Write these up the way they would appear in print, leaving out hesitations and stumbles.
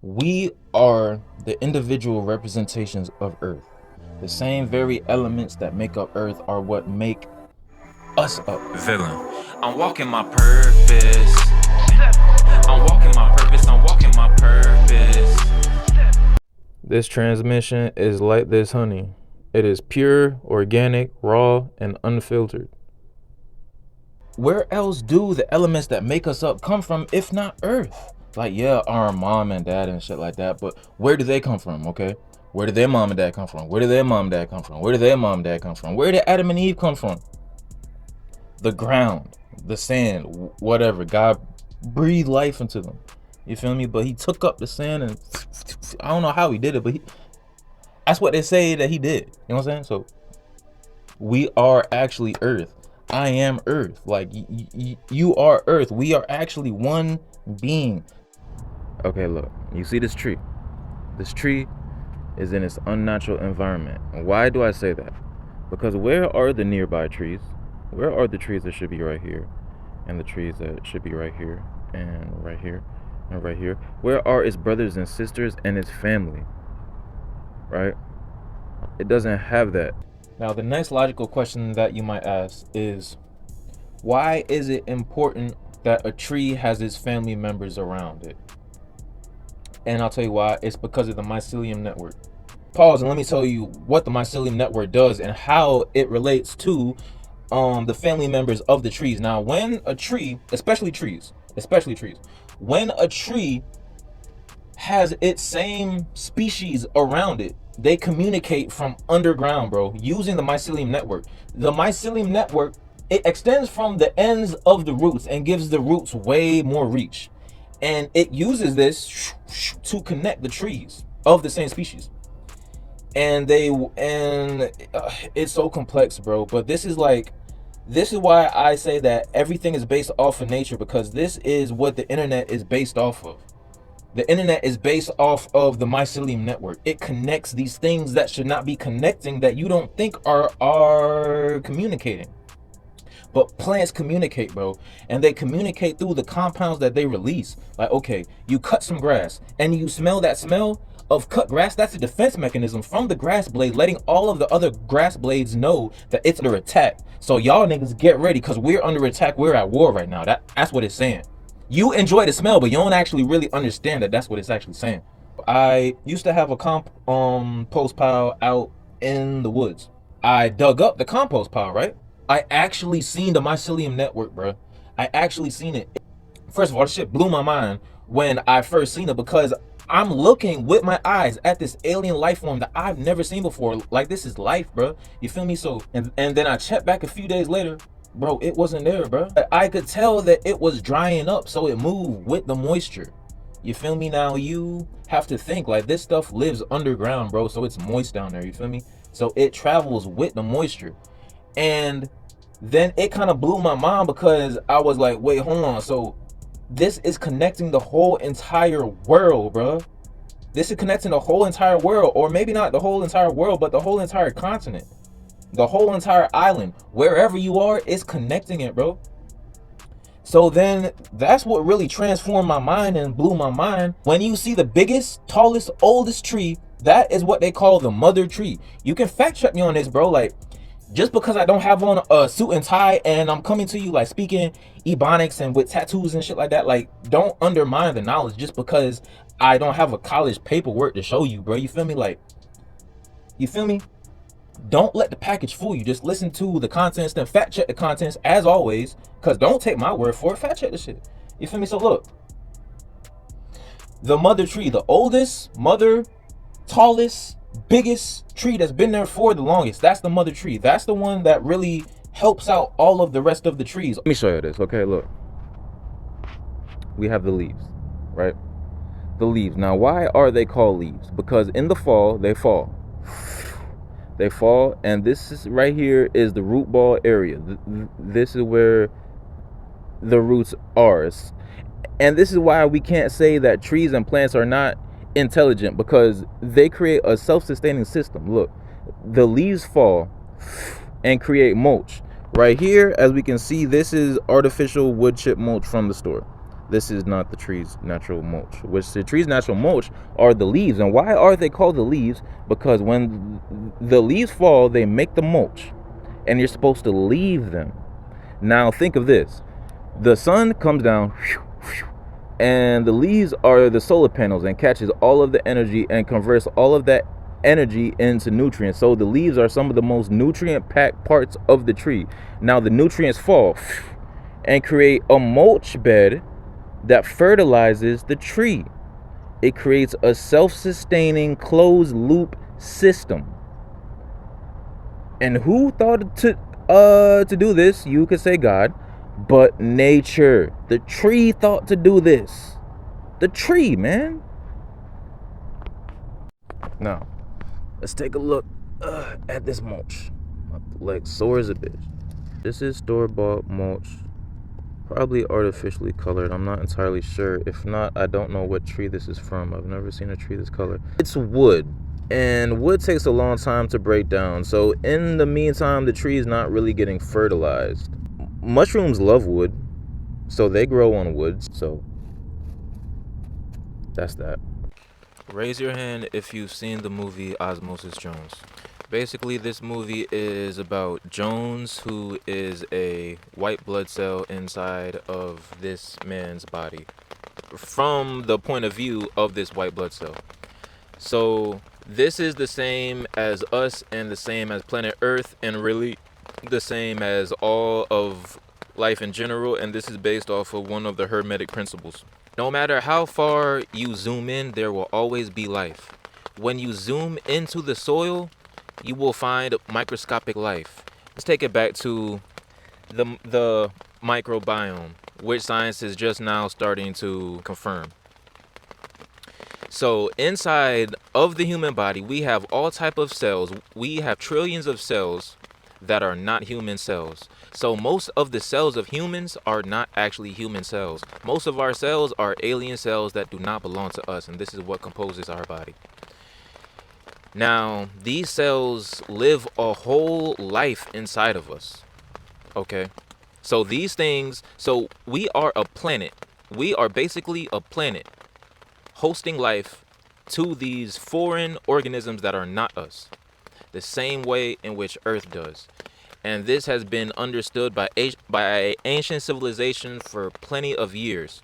We are the individual representations of Earth. The same very elements that make up Earth are what make us up. Villain. I'm walking my purpose. I'm walking my purpose. I'm walking my purpose. This transmission is like this honey. It is pure, organic, raw, and unfiltered. Where else do the elements that make us up come from if not Earth? Like, yeah, our mom and dad and shit like that, but where do they come from, okay? Where did their mom and dad come from? Where did their mom and dad come from? Where did their mom and dad come from? Where did Adam and Eve come from? The ground, the sand, whatever. God breathed life into them. You feel me? But he took up the sand and I don't know how he did it, but that's what they say that he did. You know what I'm saying? So we are actually Earth. I am Earth. Like you are Earth. We are actually one being. Okay, look. You see this tree? This tree is in its unnatural environment. And why do I say that? Because where are the nearby trees? Where are the trees that should be right here? And the trees that should be right here and right here and right here? Where are its brothers and sisters and its family? Right? It doesn't have that. Now, the next logical question that you might ask is, why is it important that a tree has its family members around it? And I'll tell you why. It's because of the mycelium network. Pause and let me tell you what the mycelium network does and how it relates to the family members of the trees. Now, when a tree, especially trees, when a tree has its same species around it, they communicate from underground, bro, using the mycelium network. The mycelium network, it extends from the ends of the roots and gives the roots way more reach. And it uses this to connect the trees of the same species. And it's so complex, bro. But this is why I say that everything is based off of nature, because this is what the internet is based off of. The internet is based off of the mycelium network. It connects these things that should not be connecting, that you don't think are communicating. But plants communicate, bro. And they communicate through the compounds that they release. Like, okay, you cut some grass and you smell that smell of cut grass. That's a defense mechanism from the grass blade, letting all of the other grass blades know that it's under attack. So y'all niggas get ready, because we're under attack. We're at war right now. That's what it's saying. You enjoy the smell, but you don't actually really understand that that's what it's actually saying. I used to have a compost pile out in the woods. I dug up the compost pile, right? I actually seen the mycelium network, bro. I actually seen it. First of all, this shit blew my mind when I first seen it, because I'm looking with my eyes at this alien life form that I've never seen before. Like, this is life, bro. You feel me? So, and then I checked back a few days later. Bro, it wasn't there, bro. I could tell that it was drying up, so it moved with the moisture. You feel me? Now you have to think, like, this stuff lives underground, bro, so it's moist down there. You feel me? So it travels with the moisture. And then it kind of blew my mind, because I was like, wait, hold on. So this is connecting the whole entire world, bro. This is connecting the whole entire world, or maybe not the whole entire world, but the whole entire continent. The whole entire island, wherever you are, is connecting it, bro. So then that's what really transformed my mind and blew my mind. When you see the biggest, tallest, oldest tree, that is what they call the mother tree. You can fact check me on this, bro. Like, just because I don't have on a suit and tie and I'm coming to you like speaking Ebonics and with tattoos and shit like that, like, don't undermine the knowledge just because I don't have a college paperwork to show you, bro. You feel me? Like, you feel me? Don't let the package fool you. Just listen to the contents, then fact check the contents as always. Because don't take my word for it. Fact check the shit. You feel me? So look, the mother tree, the oldest, mother, tallest, biggest tree that's been there for the longest. That's the mother tree. That's the one that really helps out all of the rest of the trees. Let me show you this. Okay, look. We have the leaves, right? The leaves. Now, why are they called leaves? Because in the fall, they fall. They fall, and this is right here is the root ball area. This is where the roots are. And this is why we can't say that trees and plants are not intelligent, because they create a self-sustaining system. Look, the leaves fall and create mulch. Right here, as we can see, this is artificial wood chip mulch from the store. This is not the tree's natural mulch. Which the tree's natural mulch are the leaves. And why are they called the leaves? Because when the leaves fall, they make the mulch, and you're supposed to leave them. Now think of this. The sun comes down, and the leaves are the solar panels and catches all of the energy and converts all of that energy into nutrients. So the leaves are some of the most nutrient packed parts of the tree. Now the nutrients fall and create a mulch bed that fertilizes the tree. It creates a self-sustaining closed loop system. And who thought to do this? You could say God, but nature. The tree thought to do this. The tree, man. Now, let's take a look at this mulch. My leg sore as a bitch. This is store-bought mulch, probably artificially colored. I'm not entirely sure. If not, I don't know what tree this is from. I've never seen a tree this color. It's wood, and wood takes a long time to break down. So in the meantime, the tree is not really getting fertilized. Mushrooms love wood, so they grow on woods. So that's that. Raise your hand if you've seen the movie Osmosis Jones. Basically, this movie is about Jones, who is a white blood cell inside of this man's body, from the point of view of this white blood cell. So this is the same as us and the same as planet Earth, and really the same as all of life in general, and this is based off of one of the Hermetic principles. No matter how far you zoom in, there will always be life. When you zoom into the soil, you will find microscopic life. Let's take it back to the microbiome, which science is just now starting to confirm. So inside of the human body, we have all type of cells. We have trillions of cells that are not human cells. So most of the cells of humans are not actually human cells. Most of our cells are alien cells that do not belong to us, and this is what composes our body. Now, these cells live a whole life inside of us. Okay? So these things, so we are a planet. We are basically a planet hosting life to these foreign organisms that are not us, the same way in which Earth does. And this has been understood by ancient civilization for plenty of years,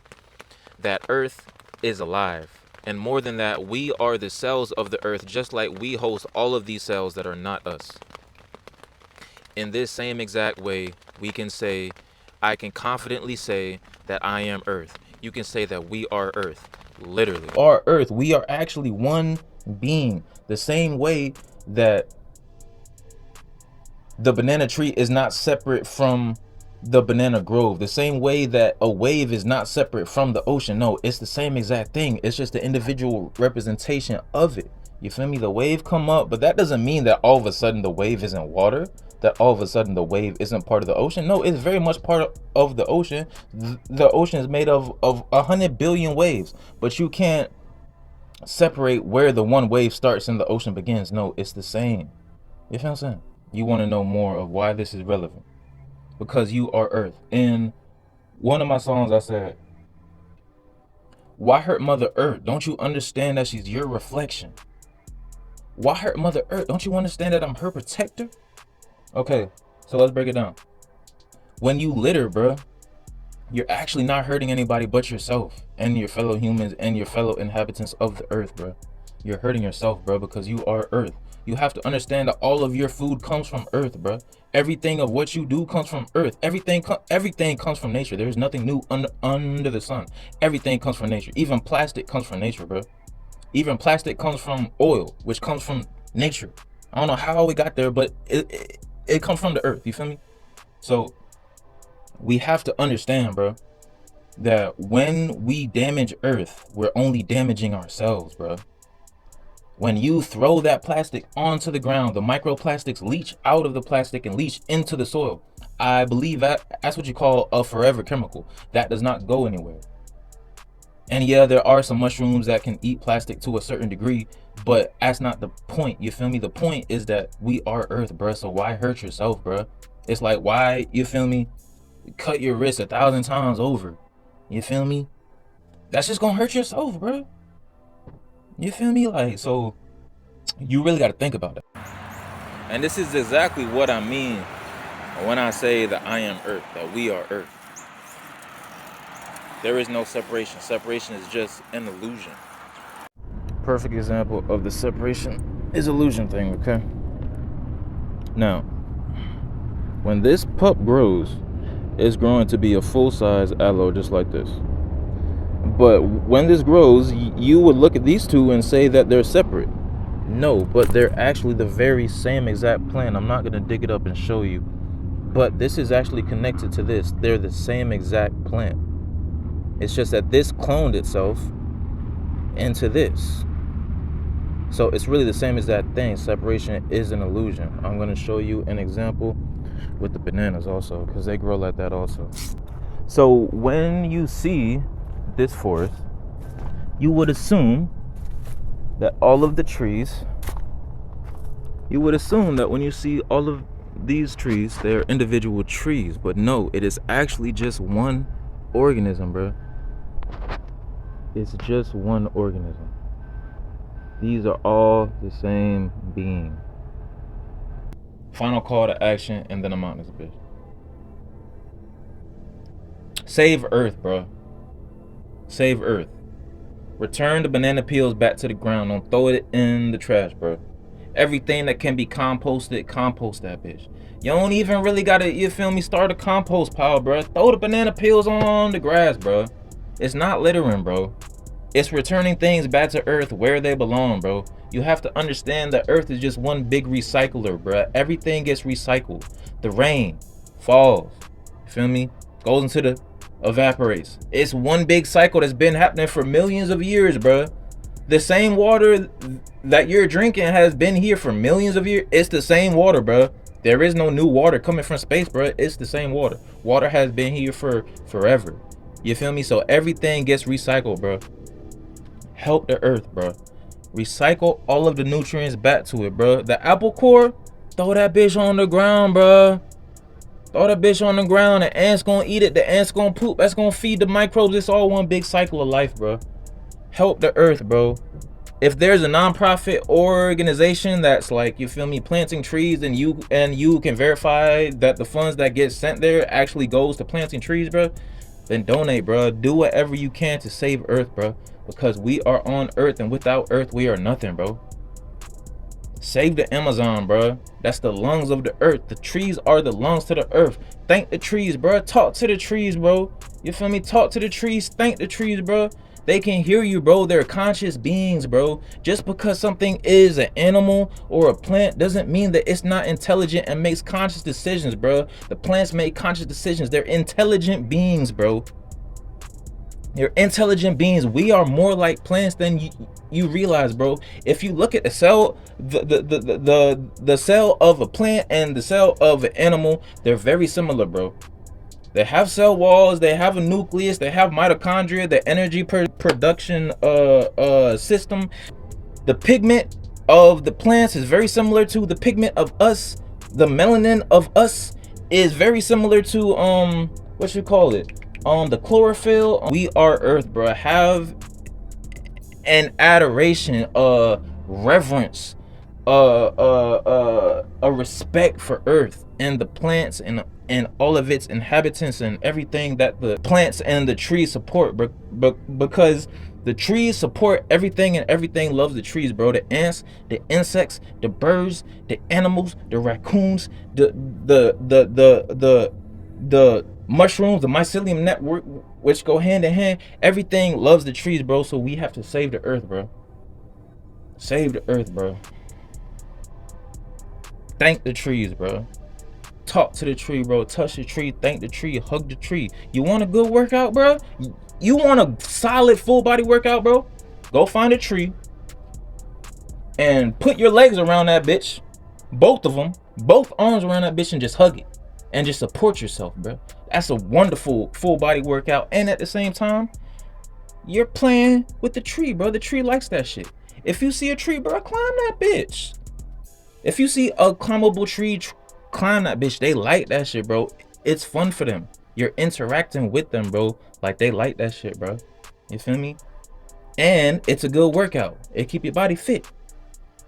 that Earth is alive. And more than that, we are the cells of the Earth, just like we host all of these cells that are not us. In this same exact way, we can say, I can confidently say that I am Earth. You can say that we are Earth, literally. Our Earth, we are actually one being. The same way that the banana tree is not separate from the banana grove, the same way that a wave is not separate from the ocean. No, it's the same exact thing. It's just the individual representation of it. You feel me? The wave come up, but that doesn't mean that all of a sudden the wave isn't water, that all of a sudden the wave isn't part of the ocean. No, it's very much part of the ocean. The ocean is made of 100 billion waves, but you can't separate where the one wave starts and the ocean begins. No, it's the same. You feel what I'm saying? You want to know more of why this is relevant? Because you are Earth. In one of my songs, I said, why hurt Mother Earth? Don't you understand that she's your reflection? Why hurt Mother Earth? Don't you understand that I'm her protector? Okay, so let's break it down. When you litter, bro, you're actually not hurting anybody but yourself and your fellow humans and your fellow inhabitants of the Earth, bro. You're hurting yourself, bro, because you are Earth. You have to understand that all of your food comes from Earth, bro. Everything of what you do comes from Earth. Everything comes from nature. There's nothing new under the sun. Everything comes from nature. Even plastic comes from nature, bro. Even plastic comes from oil, which comes from nature. I don't know how we got there, but it comes from the Earth. You feel me? So we have to understand, bro, that when we damage Earth, we're only damaging ourselves, bro. When you throw that plastic onto the ground, the microplastics leach out of the plastic and leach into the soil. I believe that's what you call a forever chemical. That does not go anywhere. And yeah, there are some mushrooms that can eat plastic to a certain degree, but that's not the point. You feel me? The point is that we are Earth, bro. So why hurt yourself, bro? It's like, why, you feel me, cut your wrist 1,000 times over? You feel me? That's just gonna hurt yourself, bro. You feel me? Like, so you really got to think about that. And this is exactly what I mean when I say that I am Earth, that we are Earth. There is no separation. Separation is just an illusion. Perfect example of the separation is illusion thing, okay? Now, when this pup grows, it's growing to be a full-size aloe just like this. But when this grows, you would look at these two and say that they're separate. No, but they're actually the very same exact plant. I'm not going to dig it up and show you. But this is actually connected to this. They're the same exact plant. It's just that this cloned itself into this. So it's really the same exact thing. Separation is an illusion. I'm going to show you an example with the bananas also, because they grow like that also. So when you see this forest, you would assume that all of the trees, you would assume that when you see all of these trees, they're individual trees. But no, it is actually just one organism, bro. It's just one organism. These are all the same being. Final call to action, and then I'm out this bitch. Save Earth, bro. Save Earth. Return the banana peels back to the ground. Don't throw it in the trash, bro. Everything that can be composted, compost that bitch. You don't even really gotta, you feel me, start a compost pile, bro. Throw the banana peels on the grass, bro. It's not littering, bro. It's returning things back to Earth where they belong, bro. You have to understand that Earth is just one big recycler, bro. Everything gets recycled. The rain falls, you feel me, goes into the, evaporates. It's one big cycle that's been happening for millions of years, bro. The same water that you're drinking has been here for millions of years. It's the same water, bro. There is no new water coming from space, bro. It's the same water. Water has been here for forever. You feel me? So everything gets recycled, bro. Help the Earth, bro. Recycle all of the nutrients back to it, bro. The apple core, throw that bitch on the ground, bro. Throw that bitch on the ground. The ants gonna eat it. The ants gonna poop. That's gonna feed the microbes. It's all one big cycle of life, bro. Help the Earth, bro. If there's a nonprofit organization that's like, you feel me, planting trees, and you can verify that the funds that get sent there actually goes to planting trees, bro, then donate, bro. Do whatever you can to save Earth, bro, because we are on Earth, and without Earth we are nothing, bro. Save the Amazon, bro. That's the lungs of the Earth. The trees are the lungs to the Earth. Thank the trees, bro. Talk to the trees, bro. You feel me? Talk to the trees. Thank the trees, bro. They can hear you, bro. They're conscious beings, bro. Just because something is an animal or a plant doesn't mean that it's not intelligent and makes conscious decisions, bro. The plants make conscious decisions. They're intelligent beings, bro. They're intelligent beings. We are more like plants than you realize, bro. If you look at the cell, the cell of a plant and the cell of an animal, they're very similar, bro. They have cell walls, they have a nucleus, they have mitochondria, the energy production system. The pigment of the plants is very similar to the pigment of us. The melanin of us is very similar to what you call it? The chlorophyll. We are Earth, bro. Have an adoration, reverence, a respect for Earth and the plants and all of its inhabitants and everything that the plants and the trees support, because the trees support everything and everything loves the trees, bro. The ants, the insects, the birds, the animals, the raccoons, the mushrooms, the mycelium network, which go hand in hand. Everything loves the trees, bro. So we have to save the Earth, bro. Save the Earth, bro. Thank the trees, bro. Talk to the tree, bro. Touch the tree. Thank the tree. Hug the tree. You want a good workout, bro? You want a solid full body workout, bro? Go find a tree and put your legs around that bitch, both of them, both arms around that bitch, and just hug it and just support yourself, bro. That's a wonderful full body workout. And at the same time, you're playing with the tree, bro. The tree likes that shit. If you see a tree, bro, climb that bitch. If you see a climbable tree, climb that bitch. They like that shit, bro. It's fun for them. You're interacting with them, bro. Like, they like that shit, bro. You feel me? And it's a good workout. It keep your body fit.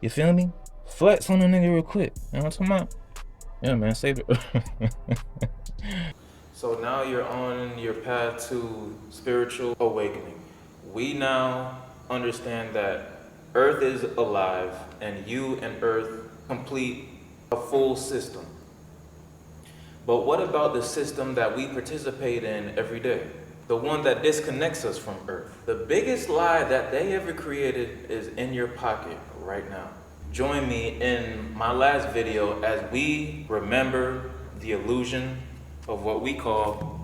You feel me? Flex on a nigga real quick. You know what I'm talking about? Yeah, man, save it. So now you're on your path to spiritual awakening. We now understand that Earth is alive and you and Earth complete a full system. But what about the system that we participate in every day? The one that disconnects us from Earth. The biggest lie that they ever created is in your pocket right now. Join me in my last video as we remember the illusion of what we call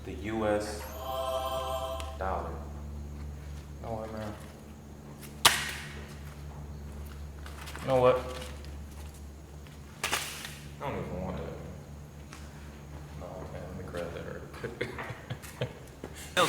the US dollar. You know what, man? You know what? I don't even want that. No, man, let me grab that real quick. And